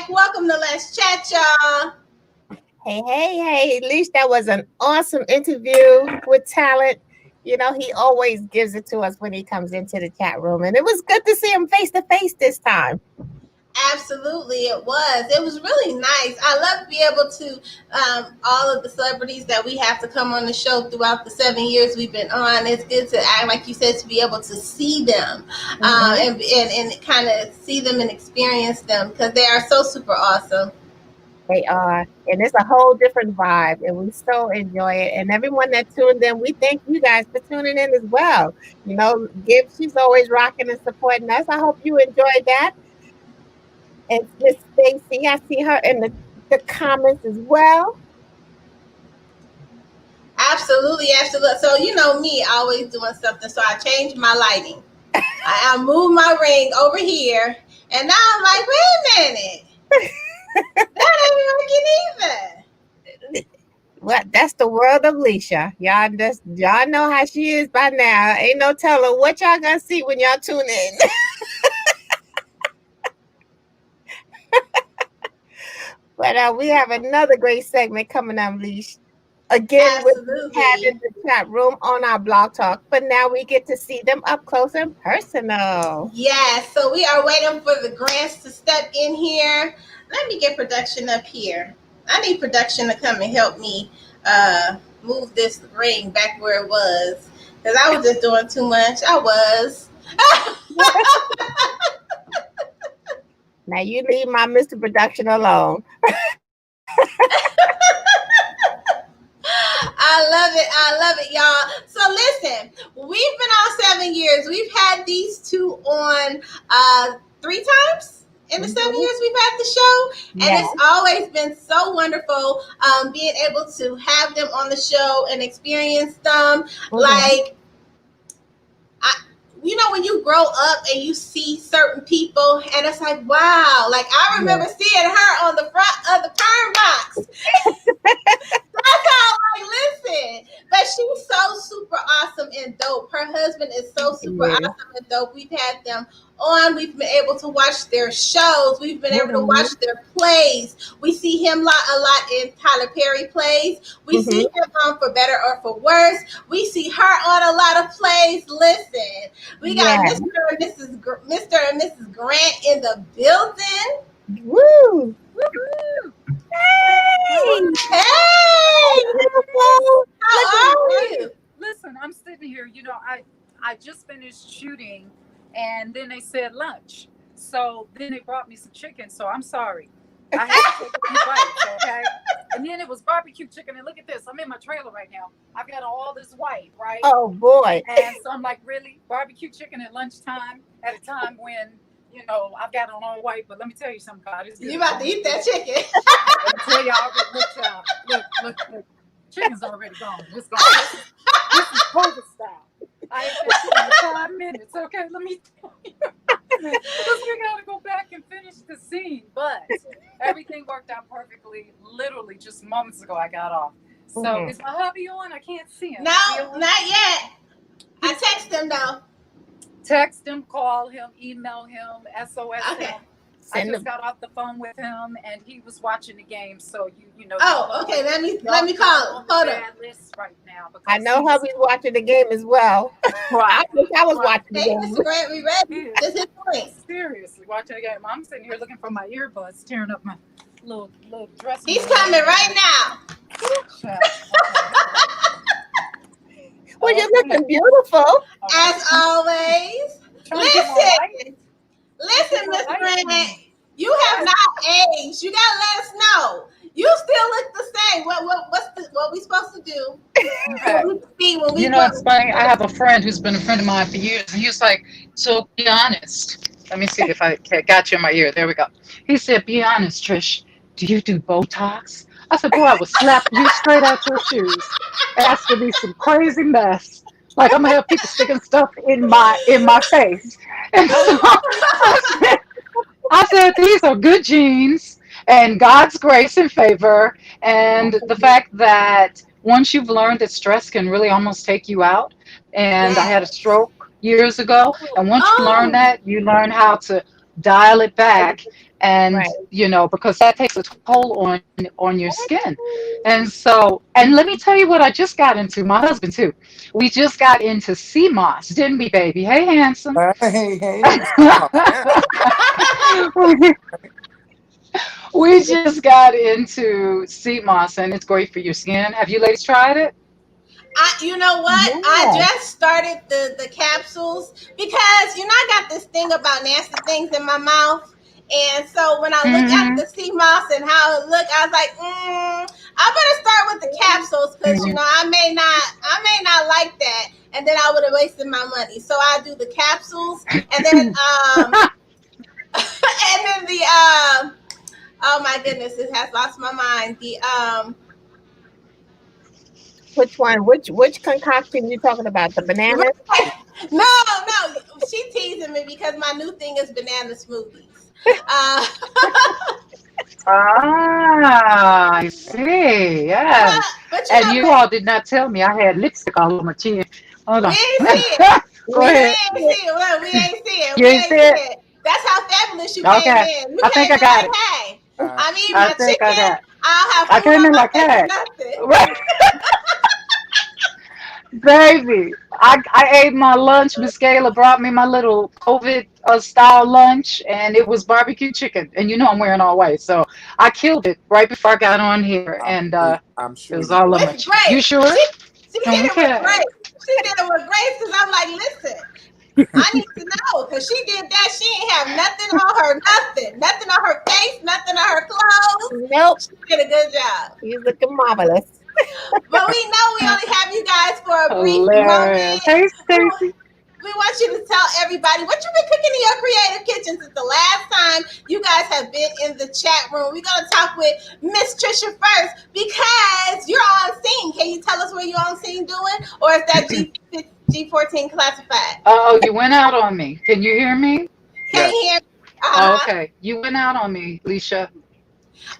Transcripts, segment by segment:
Welcome to Let's Chat, y'all. Hey, Lissha, that was an awesome interview with talent. You know, he always gives it to us when he comes into the chat room. And it was good to see him face to face this time. Absolutely, it was. It was really nice. I love to be able to, all of the celebrities that we have to come on the show throughout the 7 years we've been on. It's good to act, like you said, to be able to see them and kind of see them and experience them because they are so super awesome. They are. And it's a whole different vibe. And we so enjoy it. And everyone that tuned in, we thank you guys for tuning in as well. You know, Gibbs, she's always rocking and supporting us. I hope you enjoyed that. And Miss Stacy, I see her in the comments as well. Absolutely. So you know me, always doing something. So I changed my lighting. I moved my ring over here, and now I'm like, wait a minute, that ain't working either. Well, that's the world of Lissha. Y'all know how she is by now. Ain't no telling what y'all gonna see when y'all tune in. But we have another great segment coming up, Lissha. Again, with had in the chat room on our blog talk, but now we get to see them up close and personal. Yes, so we are waiting for the grants to step in here. Let me get production up here. I need production to come and help me move this ring back where it was. because I was just doing too much. I was. Now you leave my Mr. Production alone. I love it, y'all. So listen, we've been on 7 years. We've had these two on three times in the 7 years we've had the show, and Yeah. it's always been so wonderful being able to have them on the show and experience them. Like, you know, when you grow up and you see certain people, and it's like, wow. Like, I remember seeing her on the front of the perm box. That's how I'm like, listen. But she's so super awesome and dope. Her husband is so super awesome and dope. We've had them on. We've been able to watch their shows. We've been able to watch their plays. We see him a lot in Tyler Perry plays. We see him on For Better or For Worse. We see her on a lot of plays. Listen, we got Mr. and Mrs. Grant in the building. Woo! Woo-hoo. Hey! How are you? Listen, I'm sitting here. You know, I just finished shooting, and then they said lunch. So then they brought me some chicken. So I'm sorry. I had to take a few bites, okay? And then it was barbecue chicken. And look at this. I'm in my trailer right now. I've got all this white, right? Oh boy. And so I'm like, really? Barbecue chicken at lunchtime at a time when, you know, I've got on all white. But let me tell you something, God. It's good. You about to eat that chicken. Let me tell y'all, look. Chicken's already gone. It's gone. This is COVID style. I ate that chicken in 5 minutes. Okay, let me tell you. Because we got to go back and finish the scene. But everything worked out perfectly. Literally just moments ago I got off. So is my hubby on? I can't see him. No, not yet. I text him though. Text him, call him, email him, SOS Okay. him. I just got off the phone with him, and he was watching the game. So you know. Oh, okay. Let me call him. Hold on. List right now I know hubby's watching the game as well. I wish I was watching the Hey, game. Mr. Grant, we ready? Just his point. Seriously, watching the game. I'm sitting here looking for my earbuds, tearing up my little dress. He's coming right now. Well, you're looking beautiful. As always. Listen, Miss Grant. You have not aged. You gotta let us know. You still look the same. What we supposed to do? You know, it's funny. I have a friend who's been a friend of mine for years, and he was like, "So be honest." Let me see if I got you in my ear. There we go. He said, "Be honest, Trish. Do you do Botox?" I said, "Boy, I would slap you straight out your shoes, asking me some crazy mess. Like I'm gonna have people sticking stuff in my face." And so I said, "These are good genes and God's grace and favor, and the fact that once you've learned that stress can really almost take you out. And I had a stroke years ago, and once you learn that, you learn how to dial it back, and you know, because that takes a toll on your skin. And so, and let me tell you what I just got into. My husband too. We just got into sea moss, didn't we, baby? Hey, handsome. Hey. We just got into sea moss, and it's great for your skin. Have you ladies tried it? You know what? Yeah. I just started the capsules because, you know, I got this thing about nasty things in my mouth. And so when I look at the sea moss and how it looked, I was like, I better start with the capsules because, you know, I may not like that. And then I would have wasted my money. So I do the capsules, and then and then the oh my goodness, it has lost my mind. The Which one? Which concoction you talking about? The bananas? No, she teasing me because my new thing is banana smoothies. I see. Yes. And you all did not tell me I had lipstick all over my chin. Hold on. We ain't see it. Go ahead. We ain't see it. You ain't see it? That's how fabulous you came in. You I think I got it. Hey, I mean, I my think chicken. I got it. I'll have I came in like that. Baby, I ate my lunch. Miss Gayla brought me my little COVID style lunch, and it was barbecue chicken. And you know I'm wearing all white, so I killed it right before I got on here, and I'm sure it was all of my. You sure? She hit it with grace. She did it with grace because I'm like, listen, I need to know because she did that. She ain't have nothing on her, nothing on her face, nothing on her clothes. Nope. She did a good job. You're looking marvelous. But we know we only have you guys for a brief Hilarious. moment. Hey, Stacy. We want you to tell everybody what you've been cooking in your creative kitchen since the last time you guys have been in the chat room. We're going to talk with Miss Trisha first because you're on scene. Can you tell us what you're on scene doing? Or is that G14 classified? Oh, you went out on me. Can you hear me? Can Yes. you hear me? Oh, okay. You went out on me, Lissha.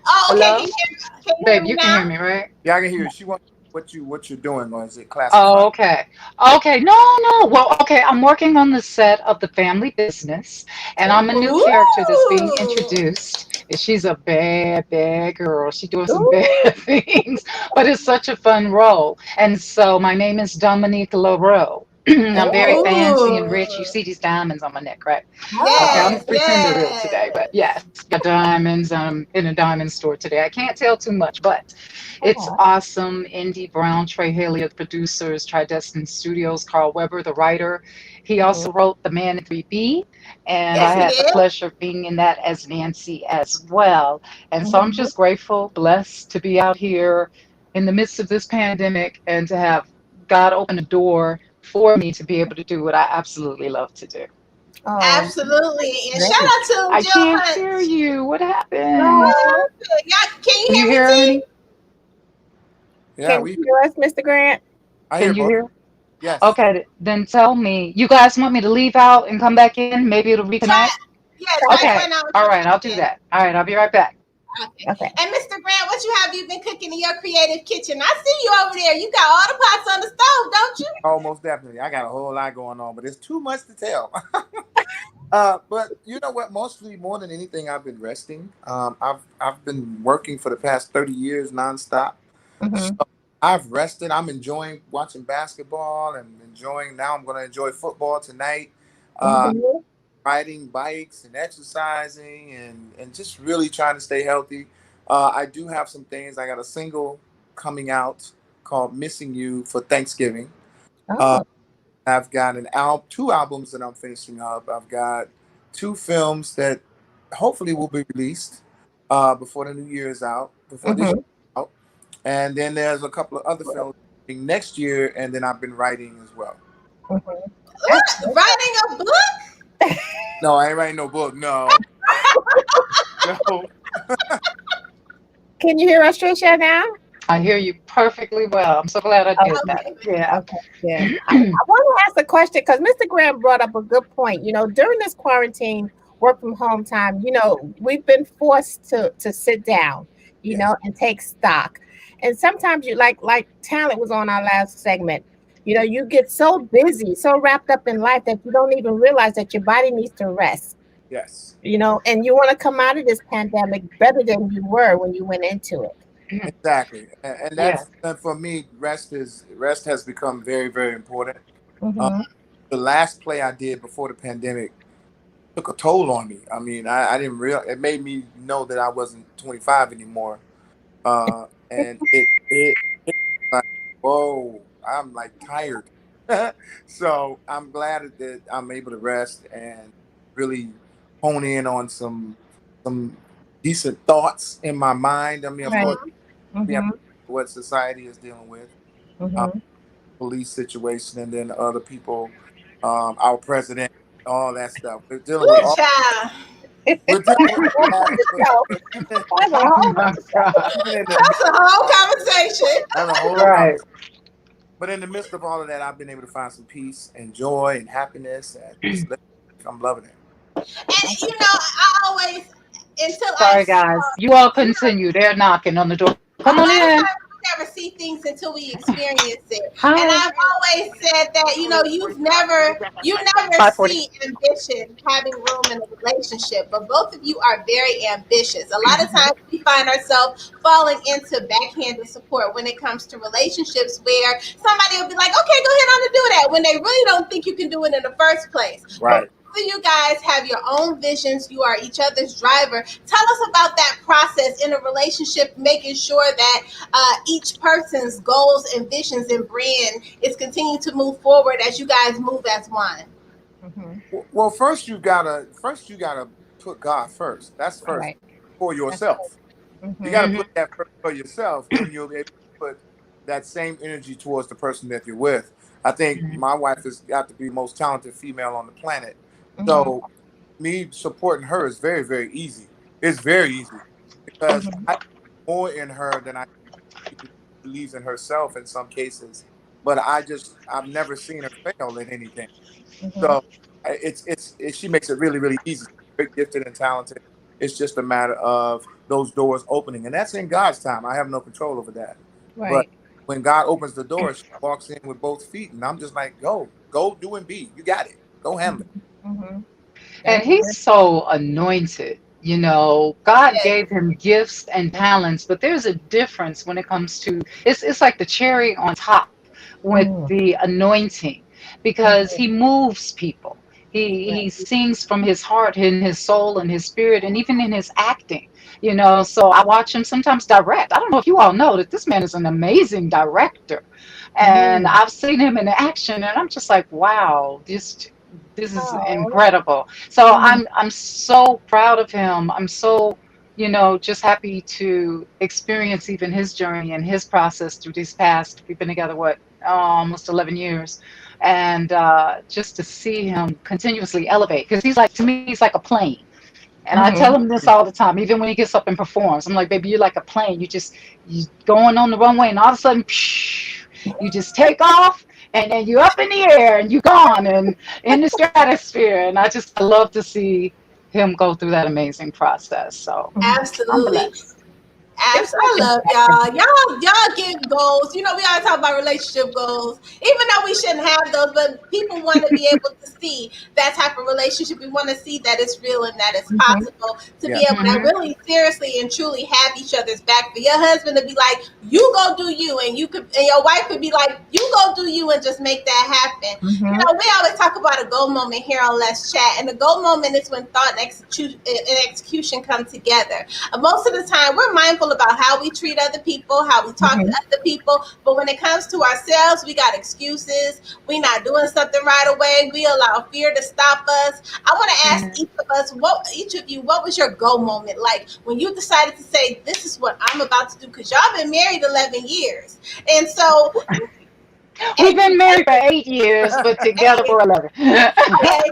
Oh, okay. Hello? Can you hear Babe, me you can now? hear me, right? Yeah, I can hear you. She wants what you're doing, or is it classified? Oh, okay. Okay. No, no. Well, okay. I'm working on the set of The Family Business, and I'm a new character that's being Ooh. introduced. And she's a bad, bad girl. She's doing some Ooh. bad things, but it's such a fun role. And so my name is Dominique LaRoe. I'm very fancy and rich. You Ooh. see these diamonds on my neck, right? Okay, I'm Oh. Yes, pretending real today, yes. but yes, got diamonds. I'm in a diamond store today. I can't tell too much, but it's Oh. awesome. Indy Brown, Trey Haley are the producers, Tridestin Studios, Carl Weber, the writer. He Mhm. also wrote The Man in 3B, and Yes, I he had the did. pleasure of being in that as Nancy as well. And so I'm Mhm. just grateful, blessed to be out here in the midst of this pandemic and to have God open a door for me to be able to do what I absolutely love to do. Oh. Absolutely. And shout Great. out to I Jill can't Hunt. hear you. What happened? Oh. Y'all, can you Can you hear me, hear T? me? Yeah, Can you hear us, Mr. Grant? I hear Can you both. hear? Yes. Okay, then tell me. You guys want me to leave out and come back in? Maybe it'll Try, reconnect? yeah, try Try Okay. going out and All come right, back I'll do in. that. All right, I'll be right back. Okay. Okay. And Mr. Grant, what have you been cooking in your creative kitchen? I see you over there. You got all the pots on the stove, don't you? Almost definitely. I got a whole lot going on, but it's too much to tell. But you know what? Mostly, more than anything, I've been resting. I've been working for the past 30 years nonstop. So Mhm. I've rested. I'm enjoying watching basketball and enjoying. Now I'm going to enjoy football tonight. Uh, Mhm. Riding bikes and exercising and just really trying to stay healthy. I do have some things. I got a single coming out called "Missing You" for Thanksgiving. Uh, Oh. I've got two albums that I'm finishing up. I've got two films that hopefully will be released before the new year is out, before this year Mhm. is out. And then there's a couple of other films next year, and then I've been writing as well. Mhm. That's good. Writing a book? No, I ain't writing no book. No, no. Can you hear us, Trisha, now? I hear you perfectly well. I'm so glad I did Okay. that. Okay. Yeah. Okay. Good. I want to ask a question because Mr. Graham brought up a good point. During this quarantine, work from home time, we've been forced to sit down, Yes, and take stock. And sometimes you like talent was on our last segment. You get so busy, so wrapped up in life that you don't even realize that your body needs to rest. yes, And you want to come out of this pandemic better than you were when you went into it. exactly. And Yeah. that's and for me, rest has become very, very important. Uh, Mm-hmm. the last play I did before the pandemic took a toll on me. I mean, I didn't real. It made me know that I wasn't 25 anymore. And it like, whoa, I'm like tired. So I'm glad that I'm able to rest and really hone in on some decent thoughts in my mind. I mean, of Right. course, Mhm. we have Mm-hmm. what society is dealing with, uh, Mm-hmm. police situation, and then other people, our president, all that stuff. We're dealing with Ooh, all. child. We're dealing with all that, So, but that's a Oh whole my God. even in the That's a whole conversation. that's a whole Right. conversation. But in the midst of all of that, I've been able to find some peace and joy and happiness, and just I'm loving it. And I always, until I Sorry, guys. You all continue. They're knocking on the door. a Come on lot of in. times we never see things until we experience it. And Hi. I've always said that, you never 540. see ambition having room in a relationship, but both of you are very ambitious. A lot of times we find ourselves falling into backhanded support when it comes to relationships where somebody will be like, okay, go ahead on and do that when they really don't think you can do it in the first place. But Right. of you guys have your own visions. You are each other's driver. Tell us about that process in a relationship, making sure that each person's goals and visions and brand is continuing to move forward as you guys move as one. Mhm. Well, first you gotta put God first. That's first Right. for That's right. yourself. You got to Mhm. Hmm. put that first for yourself. Then you'll be able to put that same energy towards the person that you're with. I think my wife has got to be the most talented female on the planet. Mhm. So me supporting her is very, very easy. It's very easy because Mhm. I see more in her than I she believes in herself in some cases. But I've never seen her fail in anything. Mhm. So she makes it really, really easy. Very gifted and talented. It's just a matter of those doors opening, and that's in God's time. I have no control over that. But Right. when God opens the door, she walks in with both feet, and I'm just like, go, do and be. You got it. Go handle it. Mhm. Mhm. And That's he's good. so anointed. God Yes. gave him gifts and talents, but there's a difference when it comes to it's like the cherry on top with Mm. the anointing because Mhm. he moves people. He Right. sings from his heart, in his soul, and his spirit, and even in his acting. So I watch him sometimes direct. I don't know if you all know that this man is an amazing director. And Mhm. I've seen him in action, and I'm just like, wow, this is Oh. incredible. So Mhm. I'm so proud of him. I'm so just happy to experience even his journey and his process through these past. We've been together what almost 11 years, and just to see him continuously elevate because he's like to me he's like a plane. And I tell Mhm. him this all the time, even when he gets up and performs. I'm like, baby, you're like a plane. You going on the runway, and all of a sudden, psh, you just take off, and then you're up in the air, and you're gone, and in the stratosphere. And I love to see him go through that amazing process. So Mhm. I'm Absolutely. blessed. It's I like love y'all. Y'all give goals. We always talk about relationship goals, even though we shouldn't have those. But people want to be able to see that type of relationship. We want to see that it's real and that it's Mhm. possible to Yeah. be able to Hmm. really seriously and truly have each other's back. For your husband to be like, "You go do you," and your wife could be like, "You go do you," and just make that happen. Mhm. We always talk about a goal moment here on Let's Chat, and the goal moment is when thought and execution come together. Most of the time, we're mindful about how we treat other people, how we talk to Mhm. other people. But when it comes to ourselves, we got excuses. We not doing something right away. We allow fear to stop us. I want to ask each of you, what was your go moment like when you decided to say, "This is what I'm about to do"? Because y'all been married 11 years, and so We've and been married for 8 years, but together for 11. okay,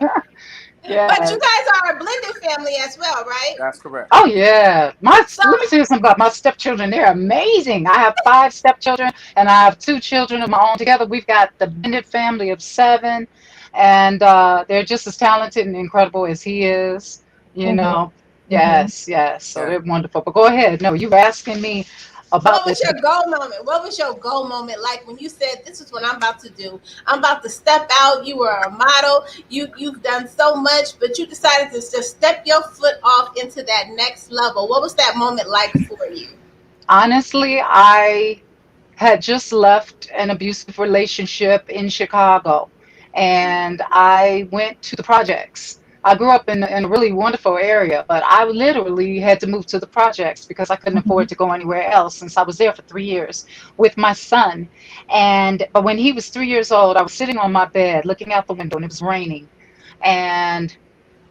but you Yes. guys are a blended family as well, right? That's correct. Oh yeah, So let me tell you something about my stepchildren. They're amazing. I have 5 stepchildren, and I have 2 children of my own. Together, we've got the blended family of 7, and they're just as talented and incredible as he is. You Mhm. know, Mhm. yes, yes. So Yeah. they're wonderful. But go ahead. No, you were asking me what about was the your goal moment? What was your goal moment like when you said, "This is what I'm about to do"? I'm about to step out. You were a model. You've done so much, but you decided to just step your foot off into that next level. What was that moment like for you? honestly, I had just left an abusive relationship in Chicago, and I went to the projects. I grew up in a really wonderful area, but I literally had to move to the projects because I couldn't afford Mhm. to go anywhere else since I was there for 3 years with my son. But when he was 3 years old, I was sitting on my bed looking out the window and it was raining. And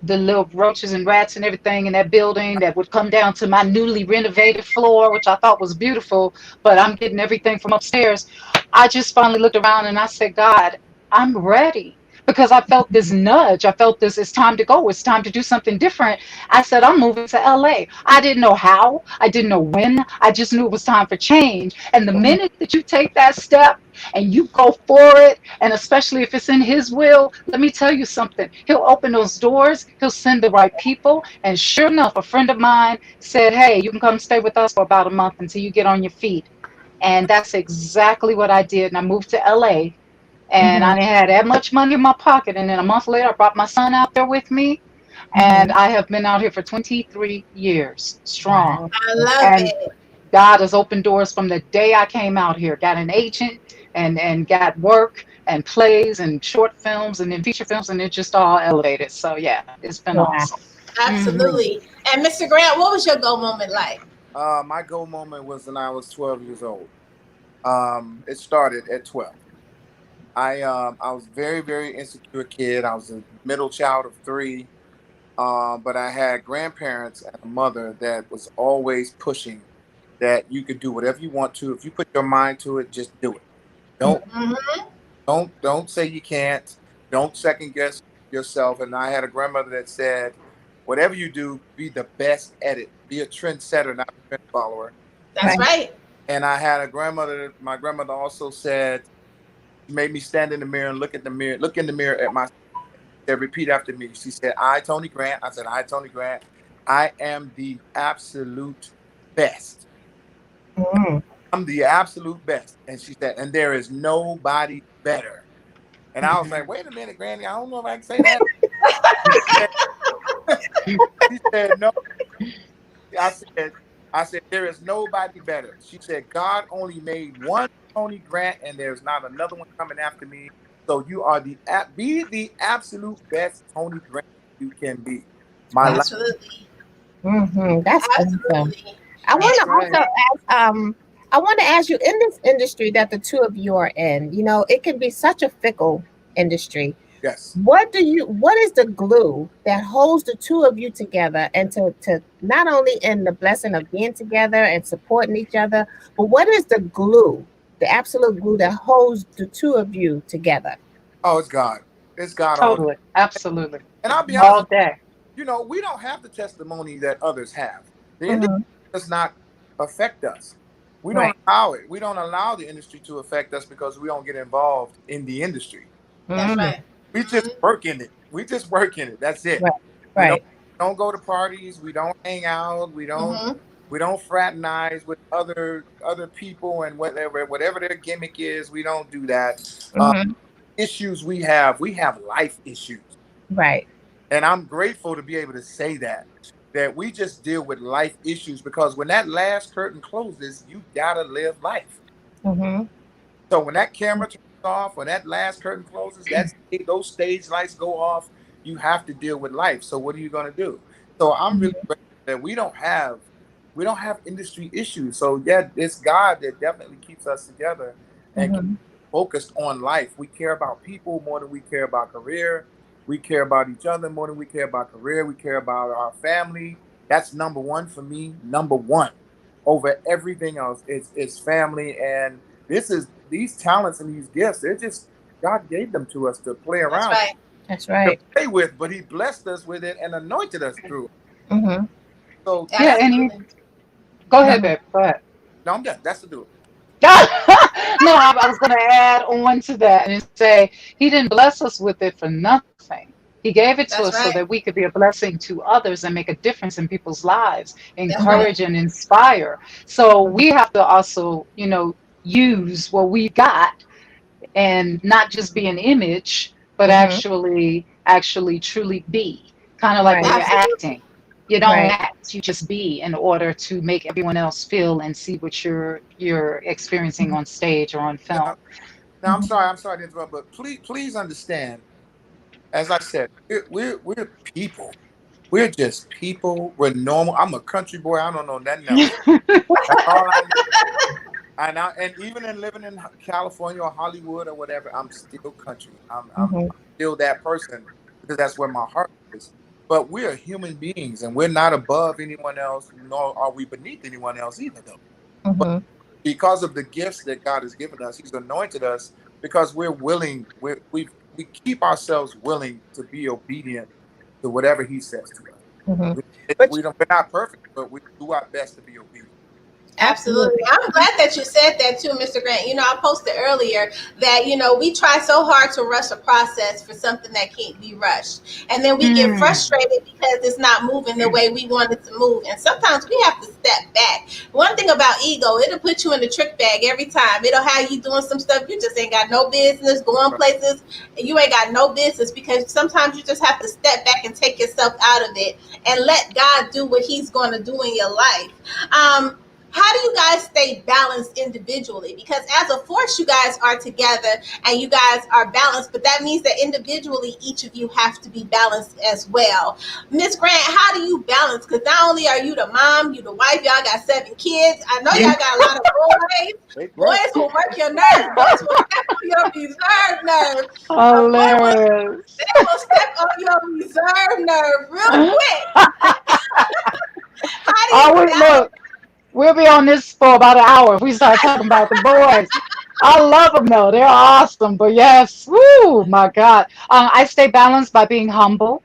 the little roaches and rats and everything in that building that would come down to my newly renovated floor, which I thought was beautiful, but I'm getting everything from upstairs. I just finally looked around and I said, God, I'm ready. Because I felt this nudge. I felt this, it's time to go. It's time to do something different. I said, I'm moving to LA. I didn't know how. I didn't know when. I just knew it was time for change. And the minute that you take that step and you go for it, and especially if it's in his will, let me tell you something. He'll open those doors, he'll send the right people. And sure enough, a friend of mine said, hey, you can come stay with us for about a month until you get on your feet. And that's exactly what I did. And I moved to LA, and I Mhm. didn't have that much money in my pocket. And then a month later, I brought my son out there with me. And Mhm. I have been out here for 23 years strong. Wow. I That's love And it. God has opened doors from the day I came out here, got an agent and got work and plays and short films and then feature films, and it just all elevated. So yeah, it's been Wow. awesome. Hmm. Absolutely. And Mr. Grant, what was your go moment like? My goal moment was when I was 12 years old. It started at 12. I was very, very insecure kid. I was a middle child of three. But I had grandparents and a mother that was always pushing that you could do whatever you want to. If you put your mind to it, just do it. Don't Mm-hmm. don't say you can't. Don't second guess yourself. And I had a grandmother that said, whatever you do, be the best at it. Be a trendsetter, not a trend follower. That's And, Right. right. and I had a grandmother. My grandmother also said, she made me stand in the mirror and look in the mirror at my. Said, repeat after me. She said, I, Tony Grant. I said, I, Tony Grant. I am the absolute best. Mm. I'm the absolute best. And she said, and there is nobody better. And I was like, wait a minute, Granny. I don't know if I can say that. She said, she said no. I said, there is nobody better. She said, God only made one Tony Grant, and there's not another one coming after me. So you are be the absolute best Tony Grant you can be. My life. Wow. Absolutely. That's awesome. Absolutely. I want And That's to right. also ask, I want to ask you, in this industry that the two of you are in, it can be such a fickle industry. Yes. What is the glue that holds the two of you together, and to not only in the blessing of being together and supporting each other, but what is the glue, the absolute glue that holds the two of you together? Oh, it's God. It's God all day. Totally. Absolutely. And I'll be honest All with day. you, we don't have the testimony that others have. The industry Hmm. does not affect us. We don't Right. allow it. We don't allow the industry to affect us because we don't get involved in the industry. that's Hmm. right. We just Mm-hmm. work in it. We just work in it. That's it. Right. We don't Right. go to parties. We don't hang out. Mm-hmm. We don't fraternize with other people and whatever their gimmick is. We don't do that. Uh, Hmm. Issues we have life issues, Right. and I'm grateful to be able to say that we just deal with life issues because when that last curtain closes, you gotta live life. Hmm. So when that camera turns off, when that last curtain closes, those stage lights go off, you have to deal with life. So what are you going to do? So I'm really Hmm. grateful that we don't have industry issues. So yeah, it's God that definitely keeps us together and keeps Hmm. focused on life. We care about people more than we care about career. We care about each other more than we care about career. We care about our family. That's number one for me. Number one over everything else. It's family, and these talents and these gifts. They're just God gave them to us to play That's around, right. That's to right. play with, but He blessed us with it and anointed us through it. Hmm. So Yeah, yeah, and he, Absolutely. go ahead, Hmm. babe. Go ahead. no, I'm done. That's to do it. No, I was going to add on to that and say he didn't bless us with it for nothing. He gave it to us That's so that right. we could be a blessing to others and make a difference in people's lives, That's Hmm. right. encourage and inspire. So we have to also, use what we got and not just be an image, but Hmm. actually truly be. Kind of like Right. when you're Absolutely. acting. You don't Right. act, you just be in order to make everyone else feel and see what you're experiencing on stage or on film. Now, now Hmm. I'm sorry to interrupt, but please understand. As I said, we're people. We're just people. We're normal. I'm a country boy. I don't know nothing else. That's all I know. And even in living in California or Hollywood or whatever, I'm still country. I'm Hmm. still that person because that's where my heart is. But we're human beings, and we're not above anyone else, nor are we beneath anyone else either, though. But Hmm. because of the gifts that God has given us, He's anointed us because we're willing. We keep ourselves willing to be obedient to whatever He says to us. Hmm. We, But we don't. We're not perfect, but we do our best to be obedient. Absolutely. absolutely. I'm glad that you said that too, Mr. Grant. I posted earlier that, we try so hard to rush a process for something that can't be rushed. And then we get Mm. frustrated because it's not moving the way we want it to move. And sometimes we have to step back. One thing about ego, it'll put you in the trick bag every time. It'll have you doing some stuff you just ain't got no business, going places you ain't got no business, because sometimes you just have to step back and take yourself out of it and let God do what He's going to do in your life. Um, how do you guys stay balanced individually? Because as a force, you guys are together and you guys are balanced, but that means that individually, each of you have to be balanced as well. Miss Grant, how do you balance? Because not only are you the mom, you the wife, y'all got 7 kids. I know y'all got a lot of boys. Boys will work your nerves. Boys will step on your reserve nerve. A boy will, Hilarious. they will step on your reserve nerve real quick. How do you Oh, balance? look, we'll be on this for about an hour if we start talking about the boys. I love them though; they're awesome. But yes, woo, my God, I stay balanced by being humble.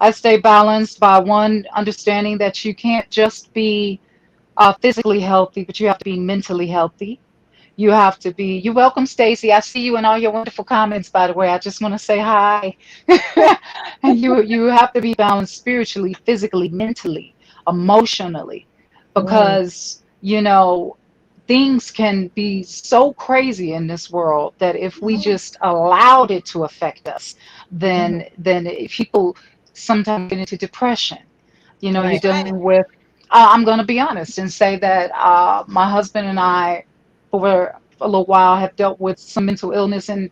I stay balanced by one understanding that you can't just be physically healthy, but you have to be mentally healthy. You have to be. You're welcome, Stacy. I see you in all your wonderful comments. By the way, I just want to say hi. And you have to be balanced spiritually, physically, mentally, emotionally, Mm, because things can be so crazy in this world that if we Mhm. just allowed it to affect us, mhm. then people sometimes get into depression. You're Right. That's right. dealing with. I'm going to be honest and say that my husband and I, for a little while, have dealt with some mental illness in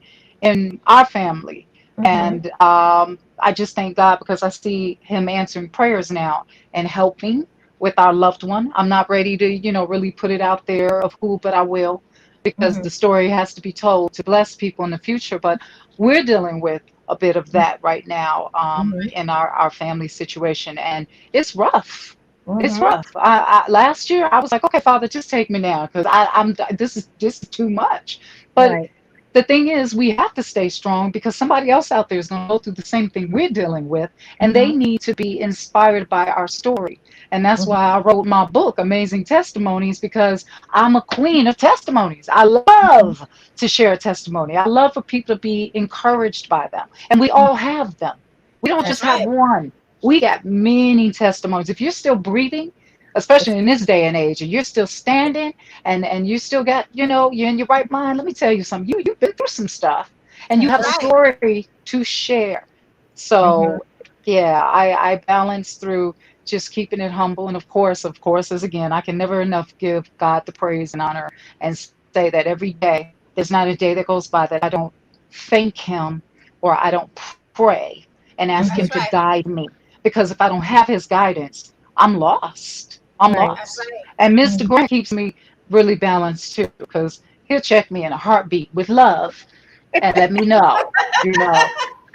our family, Mhm. and I just thank God because I see Him answering prayers now and helping with our loved one. I'm not ready to, really put it out there of who, but I will because Mhm. the story has to be told to bless people in the future. But we're dealing with a bit of that right now Mhm. in our family situation, and it's rough. It's Mhm. rough. Last year I was like, okay, Father, just take me now because I'm this is too much. But Right. the thing is, we have to stay strong because somebody else out there is going to go through the same thing we're dealing with, and they Mhm. need to be inspired by our story. And that's Mhm. why I wrote my book, Amazing Testimonies, because I'm a queen of testimonies. I love to share a testimony. I love for people to be encouraged by them, and we Mhm. all have them. We don't That's just That's have right. one. We got many testimonies. If you're still breathing, especially that's in this day and age, and you're still standing and you still got, you're in your right mind, let me tell you something. You've been through some stuff and you That's have a right. right. story to share. Mhm. So yeah, I balance through just keeping it humble. And of course, as again, I can never enough give God the praise and honor and say that every day, there's not a day that goes by that I don't thank Him or I don't pray and ask Him to Mhm. That's right. guide me. Because if I don't have His guidance, I'm lost. I'm Right. That's lost. right. And Mr. Mhm. Grant keeps me really balanced too, because he'll check me in a heartbeat with love and let me know,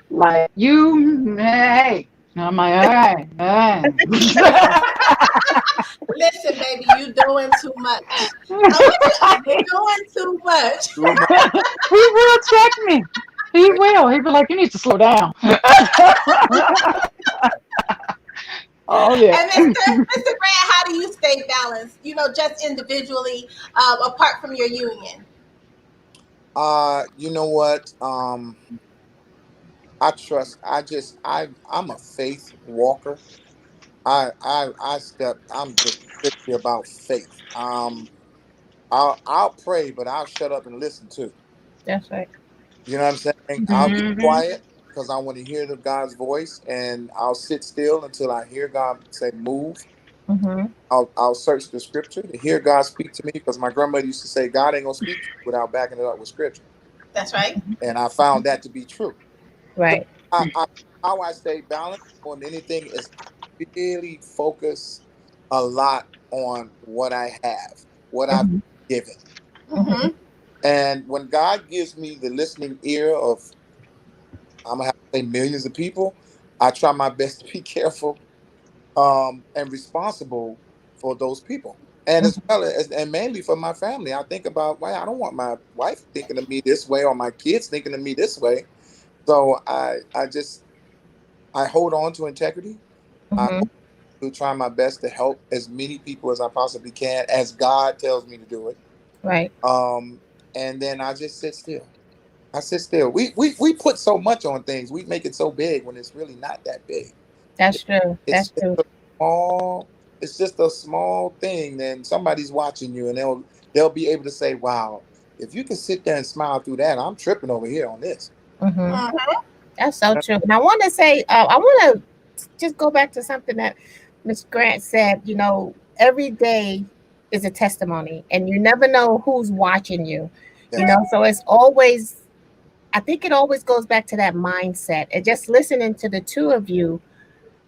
like hey. And I'm like, all right, all right. Listen, baby, you doing too much. You're doing too much. Too much. He will check me. He will. He'll be like, you need to slow down. Oh yeah. And Mr. Grant, how do you stay balanced? Just individually, apart from your union. You know what? I trust. I'm a faith walker. I'm just strictly about faith. I'll pray, but I'll shut up and listen too. That's right. You know what I'm saying? I'll be Hmm. quiet because I want to hear the God's voice, and I'll sit still until I hear God say move. Mhm. I'll search the scripture to hear God speak to me because my grandmother used to say God ain't gonna speak to you without backing it up with scripture, That's right. and I found that to be true. So Right. how I stay balanced more than anything is I really focus a lot on what I have, what I've Mhm. been given. Mhm. Mm-hmm. And when God gives me the listening ear of, I'm gonna have to say millions of people, I try my best to be careful and responsible for those people. And as Mhm. well as, and mainly for my family, I think about, well, I don't want my wife thinking of me this way or my kids thinking of me this way. So I hold on to integrity. I Mhm. to try my best to help as many people as I possibly can, as God tells me to do it. Right. Um, and then I just sit still. I sit still. We put so much on things. We make it so big when it's really not that big. That's true. It's That's just true. a small. It's just a small thing. Then somebody's watching you, and they'll be able to say, "Wow, if you can sit there and smile through that, I'm tripping over here on this." Mhm. Mm-hmm. That's so true. And I want to say, I want to just go back to something that Miss Grant said. Every day. is a testimony, and you never know who's watching you. Yeah. You know, so it's always, I think it always goes back to that mindset. And just listening to the two of you,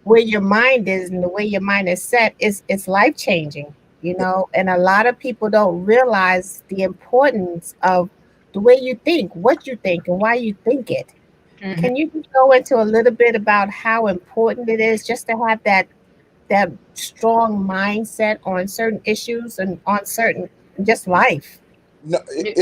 where your mind is and the way your mind is set, is it's life changing. You know, and a lot of people don't realize the importance of the way you think, what you think, and why you think it. Mhm. Can you just go into a little bit about how important it is just to have that strong mindset on certain issues and on certain just life? No, Yeah.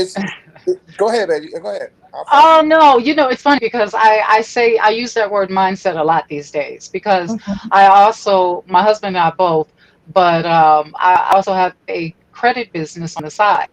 go ahead, baby. Go ahead. I'll follow. Oh no, it's funny because I say I use that word mindset a lot these days because Mhm, I also, my husband and I both, but I also have a credit business on the side.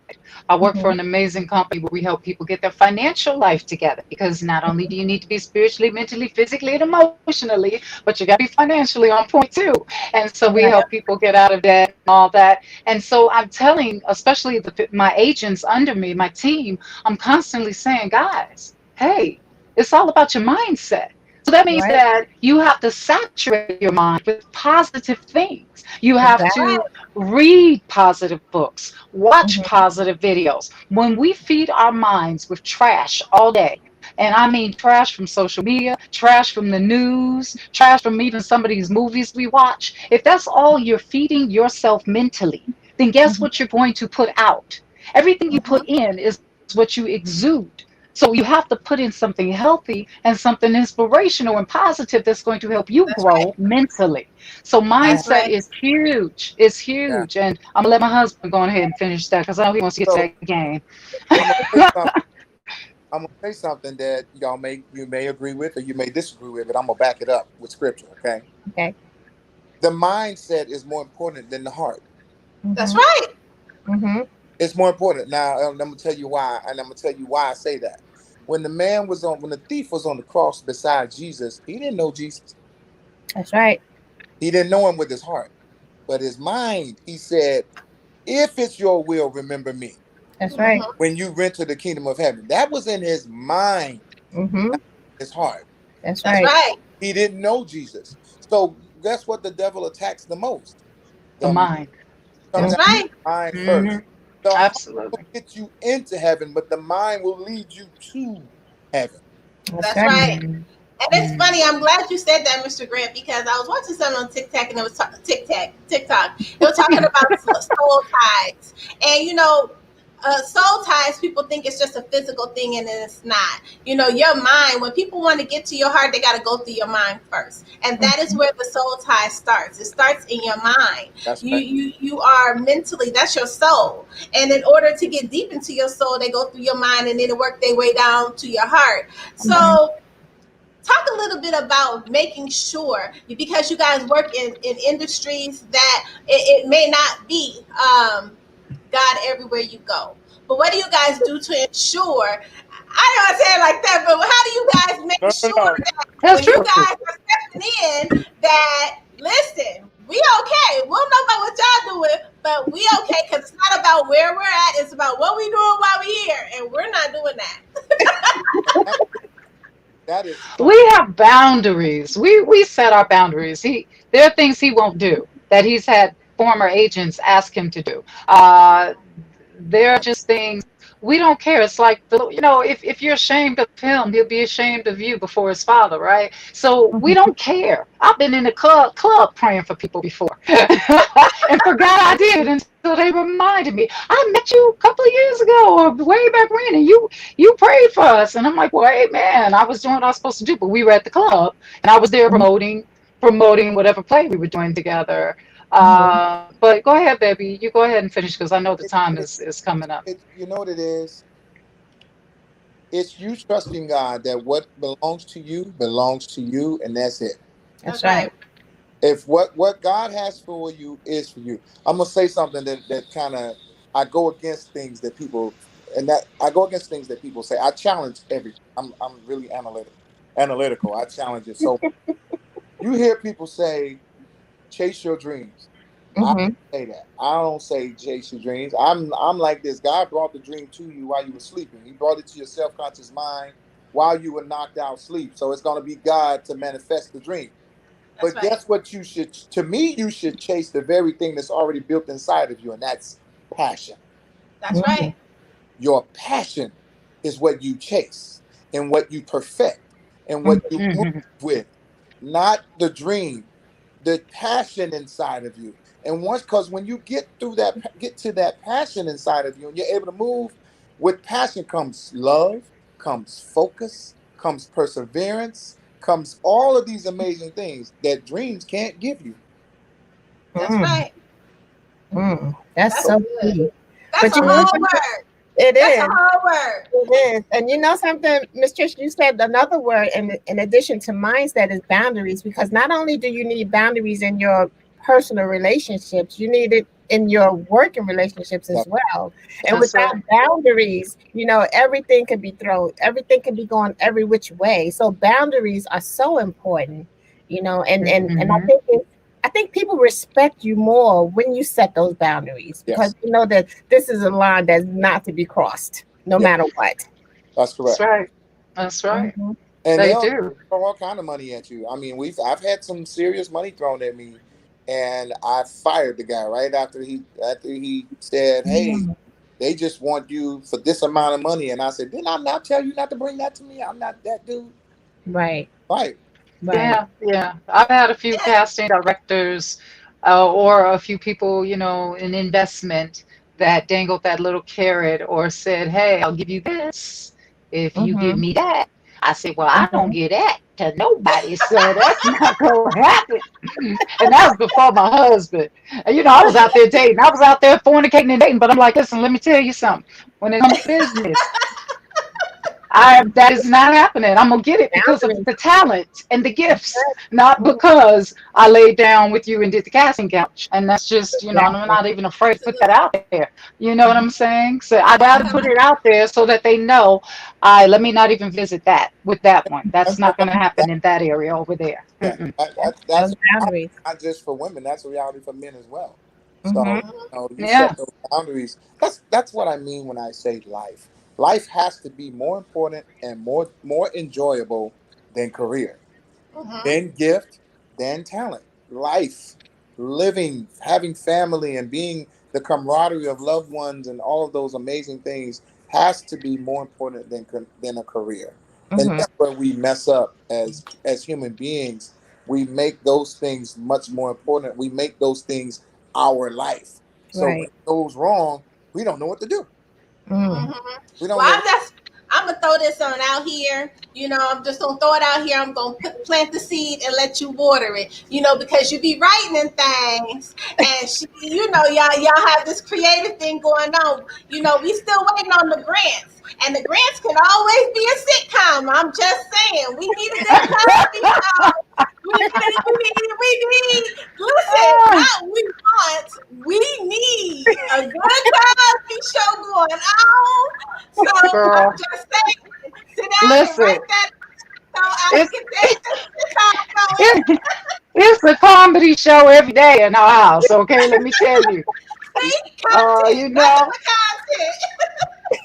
I work for mhm, an amazing company where we help people get their financial life together because not only do you need to be spiritually, mentally, physically, and emotionally, but you got to be financially on point too. And so we right, help people get out of debt and all that. And so I'm telling, especially my agents under me, my team, I'm constantly saying, guys, hey, it's all about your mindset. So that means right, that you have to saturate your mind with positive things. You have exactly. to read positive books, watch Mhm, positive videos. When we feed our minds with trash all day, and I mean trash from social media, trash from the news, trash from even some of these movies we watch, if that's all you're feeding yourself mentally, then guess mhm, what you're going to put out? Everything you put Mhm. in is what you exude. So you have to put in something healthy and something inspirational and positive that's going to help you That's right. grow mentally. So right. That's mindset right. is huge. It's Yeah. huge. And I'm gonna let my husband go ahead and finish that because I know he wants to get to So that game. I'm gonna say something. I'm gonna say something that you may agree with or you may disagree with, but I'm gonna back it up with scripture. Okay. Okay. The mindset is more important than the heart. That's Mhm, right. mhm, It's more important. Now, I'm gonna tell you why, and I'm gonna tell you why I say that. When the thief was on the cross beside Jesus, he didn't know Jesus. that's right. He didn't know him with his heart, but his mind. He said, "If it's your will, remember me That's right. Mhm. when you rent to the kingdom of heaven." That was in his mind, Mhm, his heart. that's That's right. right. He didn't know Jesus. So guess what? The devil attacks the most. The The mind mind. comes That's out Mhm, right. of the mind Hmm. first. The heart will Absolutely. get you into heaven, but the mind will lead you to heaven. that's That's right. right. Hmm. And it's Hmm. funny. I'm glad you said that, Mr. Grant, because I was watching something on TikTok, and it was TikTok. It was talking about soul ties, and soul ties. People think it's just a physical thing, and it's not. Your mind. When people want to get to your heart, they got to go through your mind first, and that is Mhm, where the soul tie starts. It starts in your mind. That's You right. you you are mentally. That's your soul, and in order to get deep into your soul, they go through your mind, and then work their way down to your heart. mhm, So talk a little bit about making sure, because you guys work in industries that it may not be God everywhere you go, but what do you guys do to ensure, I don't want to say it like that, but how do you guys make No, no, sure no. that That's when you true. guys are stepping in, that listen, we okay, we'll know about what y'all doing, but we okay, because it's not about where we're at, it's about what we doing while we here, and we're not doing that. That, that is so. We have boundaries. We set our boundaries. There are things he won't do that he's had former agents ask him to do. There are just things we don't care. It's like if you're ashamed of him, he'll be ashamed of you before his father, right? So we mhm, don't care. I've been in the club praying for people before, and forgot I did until they reminded me. I met you a couple of years ago, or way back when, and you prayed for us, and I'm like, well, hey man, I was doing what I was supposed to do, but we were at the club, and I was there mhm, promoting whatever play we were doing together. mhm, But go ahead, baby. You go ahead and finish because I know the It, time it, is coming up. you know what it is? It's you trusting God that what belongs to you, and that's it. that's That's right. right. If what God has for you is for you. I'm gonna say something that kind of I go against things that people and that I go against things that people say. I challenge everything. I'm really analytical. I challenge it. So you hear people say, chase your dreams. I Mhm, don't say that. I don't say chase your dreams. I'm like this. God brought the dream to you while you were sleeping. He brought it to your self-conscious mind while you were knocked out sleep. So it's gonna be God to manifest the dream. That's But right. guess what? To me, you should chase the very thing that's already built inside of you, and that's passion. That's right. Your passion is what you chase and what you perfect and what you move Mhm. with, not the dream, the passion inside of you. And once, because when you get to that passion inside of you, and you're able to move with passion, comes love, comes focus, comes perseverance, comes all of these amazing things that dreams can't give you. That's right. That's That's So, so good. key. That's But a you know whole something? word. It That's a is. whole word. It is. And you know something, Miss Trish, you said another word in addition to mindset is boundaries, because not only do you need boundaries in your personal relationships, you need it in your working relationships as that, well. And That's without right. boundaries, everything can be thrown, everything can be going every which way. So boundaries are so important, and I Hmm. think I think people respect you more when you set those boundaries, because yes, you know that this is a line that's not to be crossed, no yes, matter what. that's That's correct. right. That's right. Mhm. And They they'll do. throw all kind of money at you. I mean, I've had some serious money thrown at me, and I fired the guy right after he said, "Hey, Mhm. they just want you for this amount of money," and I said, "Didn't I not tell you not to bring that to me? I'm not that dude." Right, Right. right. Yeah, yeah. I've had a few Yeah. casting directors or a few people, in investment that dangled that little carrot or said, "Hey, I'll give you this if you give Mhm. me that." I said, "Well, I don't Mhm. get that to nobody, so that's not going to happen." And that was before my husband. And, I was out there dating. I was out there fornicating and dating, but I'm like, listen, let me tell you something. When it comes to business, that is not happening. I'm gonna get it because of Boundaries. the talent and the gifts, That's not mhm. because I laid down with you and did the casting couch. And that's just, I'm Exactly. not even afraid to put that Absolutely. out there. You know what I'm saying? So I'd rather Mhm. put it out there so that they know. Let me not even visit that with that one. That's And not gonna happen in that area over there. yeah, Mm-mm. that's Those reality, boundaries. not just for women. That's a reality for men as well. Mhm. So Mhm. you Yeah. set those boundaries. That's what I mean when I say life. Life has to be more important and more enjoyable than career, Mhm. than gift, than talent. Life, living, having family, and being the camaraderie of loved ones, and all of those amazing things has to be more important than a career. And Mhm. that's where we mess up as human beings. We make those things much more important. We make those things our life. So when Right. it goes wrong, we don't know what to do. Mm. Mhm. We Well, don't know. I'm gonna throw this on out here. I'm just gonna throw it out here. I'm gonna plant the seed and let you water it. Because you be writing in things, and y'all have this creative thing going on. We still waiting on the grants, and the grants can always be a sitcom. I'm just saying, we need a good Cosby show. We need. Listen, Ah, not we want. We need a good Cosby show going on. So I'm girl, just saying, sit down and listen, write that so I can it's get that sitcom going. it, it's a comedy show every day in our house. Okay, let me tell you. See, content, You nothing know, but content.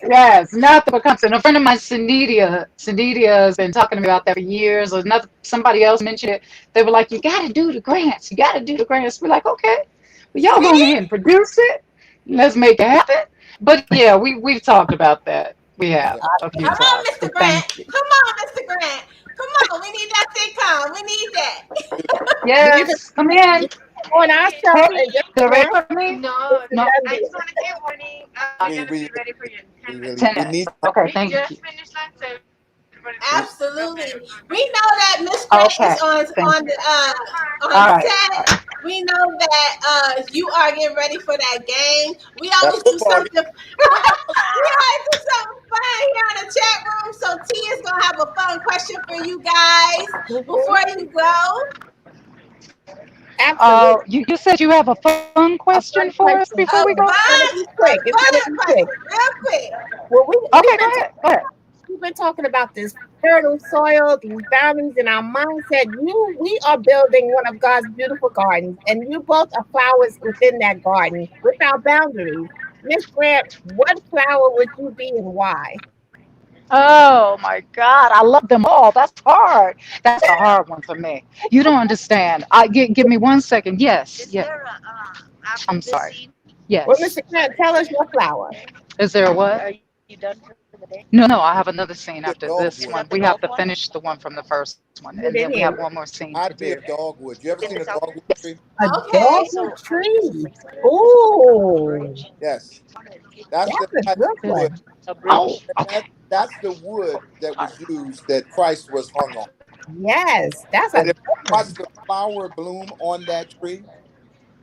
yes, nothing but constant. A friend of mine, Sanidia has been talking to me about that for years. Or another somebody else mentioned it. They were like, "You got to do the grants. You got to do the grants." We're like, "Okay, well, y'all go See? ahead and produce it. Let's make it happen." But yeah, we've talked about that. We have Yeah. a few Come on, times. Mr. But Grant. thank you. Come on, Mr. Grant. Come on, we need that sitcom. We need that. You even Yes, come in. on our show Hey, and just they're ready now, for me. it's No, a No, done I just deal. want to give warning. We We gotta we be ready for you in we 10 really minutes. 10 minutes. we Okay, We thank just you. finished lunch, so everybody's need. gonna go Absolutely. ahead. We know that Miss Grant is Okay, thank on you. the on All right. set. We know that you are getting ready for that game. We That always do football game. something. We always do something fun here in the chat room. So T is gonna have a fun question for you guys Mhm. before you go. Absolutely. You said you have a fun A question fun for us question. before we go? It's gonna be A quick. It's gonna fun be quick. question, real quick. Well, we've Okay, been go ahead. Go ahead. talking about this fertile soil, these boundaries in our mindset. We are building one of God's beautiful gardens, and you both are flowers within that garden without boundaries. Miss Grant, what flower would you be and why? Oh my God, I love them all. That's hard. That's a hard one for me. You don't understand. Give me 1 second. Yes, yes. I'm sorry. Well, Yes. Mr. Grant, tell us your flower. Is there a what? No, no, I have another scene Be a after this dogwood. one. We have to finish the one from the first one, and We then we didn't have hear one you. more scene to I'd do. be a dogwood. You ever seen a dogwood tree? A Okay. dogwood tree. Ooh, Yes. That's the that's a type of good wood. one. Oh, That, okay. that's the wood that All was used that Christ was hung on. Yes, that's a And if good you watch one. the flower bloom on that tree,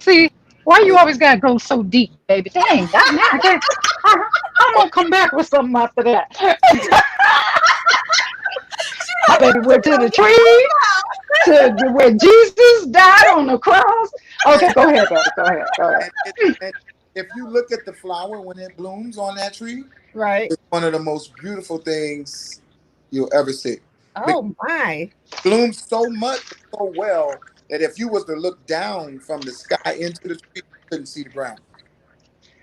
See, why you it, always gotta go so deep, baby? Dang, God, now I can't. I'm gonna come back with something after that. My baby went to the tree to where Jesus died on the cross. and, Okay, go ahead, baby. Go ahead. Go ahead. and if you look at the flower when it blooms on that tree, Right. it's one of the most beautiful things you'll ever see. Because Oh my. it blooms so much and so well that if you was to look down from the sky into the tree, you couldn't see the ground.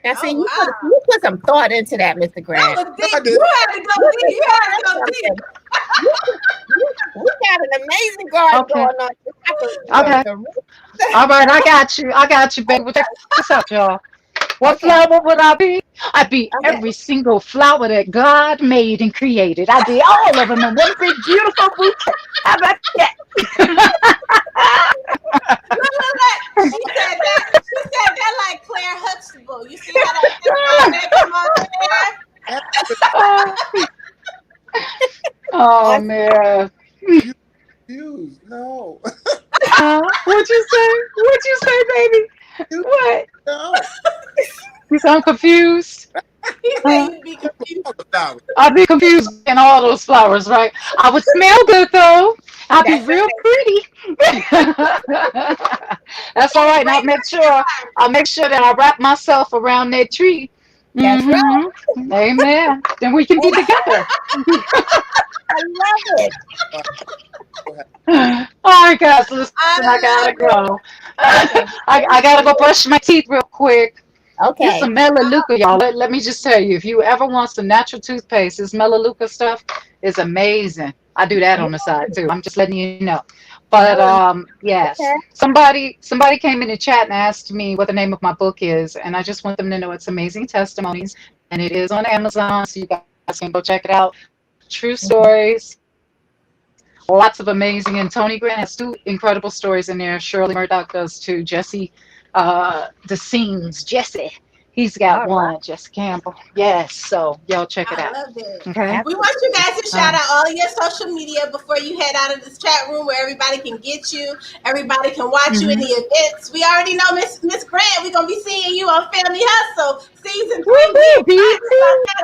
Now, see, Oh wow. you put some thought into that, Mr. That Grant. was No, I deep. You didn't. had to go You deep. just You had to said go deep. something. We got an amazing garden Okay. going on. You got Okay. the All right. I got you. I got you, baby. Well, check this out, y'all. What okay. flower would I be? I'd be Okay. every single flower that God made and created. I'd be all of them in one big beautiful bouquet. How about that? Look, look, look. She said that. She said that like Claire Huxtable. You see how that song that come on there? That's Oh Awesome. man. you confused. No. What'd you say? What'd you say, baby? You What? no. You sound confused? He said Huh? you'd be confused. All the flowers. I'd be confused in all those flowers, right? I would smell good though. I'd be That's real right. pretty. You That's all got a right. And great I'll make sure that I wrap myself around that tree. That's right. Amen. Then we can be And together. I love it. Uh, go ahead. All right, guys, listen, I I gotta love go. it. Okay. I gotta go brush my teeth real quick. This Okay. some Melaleuca, y'all. Let me just tell you, if you ever want some natural toothpaste, this Melaleuca stuff is amazing. I do that on the side too. I'm just letting you know. But Melon. yes, Okay. somebody came in the chat and asked me what the name of my book is, and I just want them to know it's Amazing Testimonies, and it is on Amazon, so you guys can go check it out. True Mhm. stories, lots of amazing, and Tony Grant has two incredible stories in there. Shirley Murdoch does too. Jesse, the scenes, Jesse. He's got All one, right. Jesse Campbell. Yes, so y'all check it I out. love it. Okay. We Absolutely. want you guys to shout Uh, out all of your social media before you head out of this chat room where everybody can get you, everybody can watch you in the mhm. events. We already know Miss Grant. We're gonna be seeing you on Family Hustle season 3. We Woohoo! excited about BT. that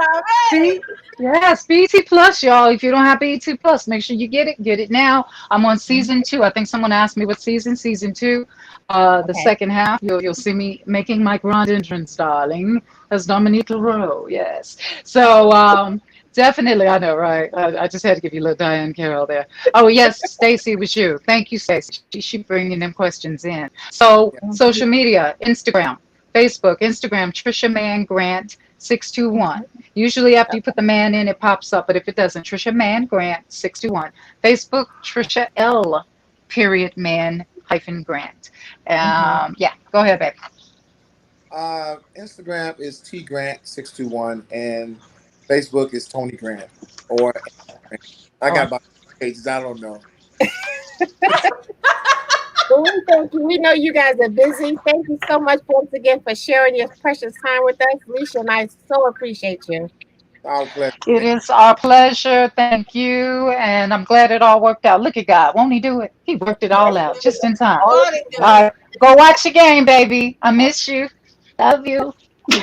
B, already. yes, BT Plus, y'all. If you don't have BT Plus, make sure you get it. Get it now. I'm on Mhm. season 2. I think someone asked me what season. Season 2. The Okay. second half. You'll see me making my grand entrance, darling, as Dominique Leroux. Yes. So definitely, I know, right? I just had to give you a little Diane Carroll there. Oh yes, Stacy, it was you. Thank you, Stacy. She bringing them questions in. So Yeah. Mhm. social media, Instagram, Facebook, Instagram, Trisha Mann Grant 621. Usually after you put the man in, it pops up, but if it doesn't, Trisha Mann Grant 621. Facebook, Trisha L. Period Man hyphen Grant. Mhm. Yeah, go ahead, babe. Instagram is T Grant 621 and Facebook is Tony Grant. Or I got Oh, about pages. I don't know. well, we thank you. We know you guys are busy. Thank you so much once again for sharing your precious time with us. Lissha and I so appreciate you. Our pleasure. It is our pleasure. Thank you. And I'm glad it all worked out. Look at God. Won't he do it? He worked it Won't all he out do just in it? time. All Won't he do All it? right. Go watch the game, baby. I All miss you. Love you.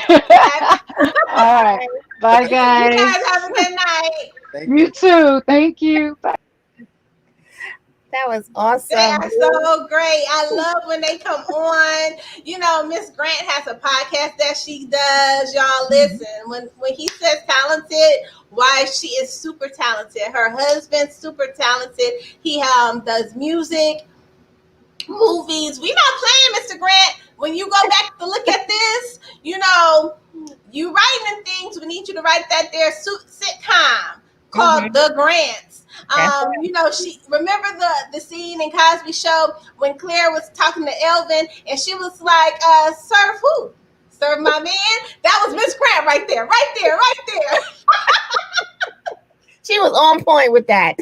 Have- All right. right. Bye, you guys guys. have a good night. Thank You you. too. Thank you. Bye. That was They awesome. are so great. I love when they come on. You know, Miss Grant has a podcast that she does. Y'all Mhm. listen. When he says talented, why she is super talented. Her husband's super talented. He does music, movies. We not playing, Mr. Grant. When you go back to look at this, you know, you writing things. We need you to write that there sitcom. called The Grants. That's You know, she remember the scene in Cosby Show when Claire was talking to Elvin and she was like, serve who? Serve my man? That was Miss Grant right there, right there, right there. She was on point with that.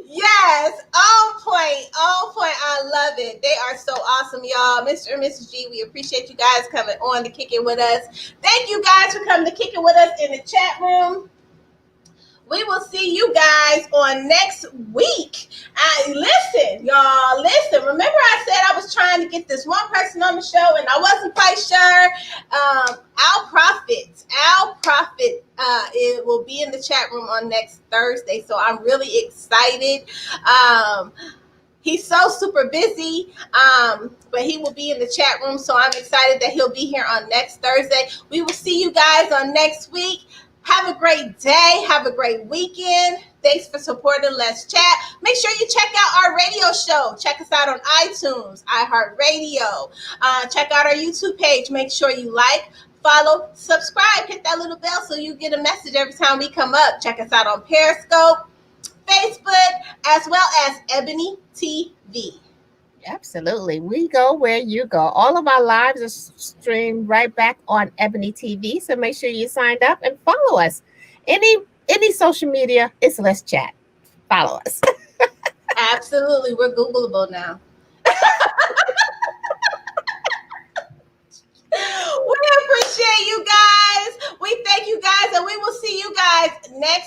Yes, on point, on point. I love it. They are so awesome, y'all. Mr. and Mrs. G, we appreciate you guys coming on to kick it with us. Thank you guys for coming to kick it with us in the chat room. We will see you guys on next week. Listen, y'all, listen. Remember I said I was trying to get this one person on the show and I wasn't quite sure. Al Prophet, it will be in the chat room on next Thursday. So I'm really excited. He's so super busy, but he will be in the chat room. So I'm excited that he'll be here on next Thursday. We will see you guys on next week. Have a great day. Have a great weekend. Thanks for supporting Let's Chat. Make sure you check out our radio show. Check us out on iTunes, iHeartRadio. Check out our YouTube page. Make sure you like, follow, subscribe. Hit that little bell so you get a message every time we come up. Check us out on Periscope, Facebook, as well as Ebony TV. Absolutely. We go where you go. All of our lives are streamed right back on Ebony TV. So make sure you signed up and follow us. Any social media, it's Let's Chat. Follow us. Absolutely. We're Googleable now. We appreciate you guys. We thank you guys, and we will see you guys next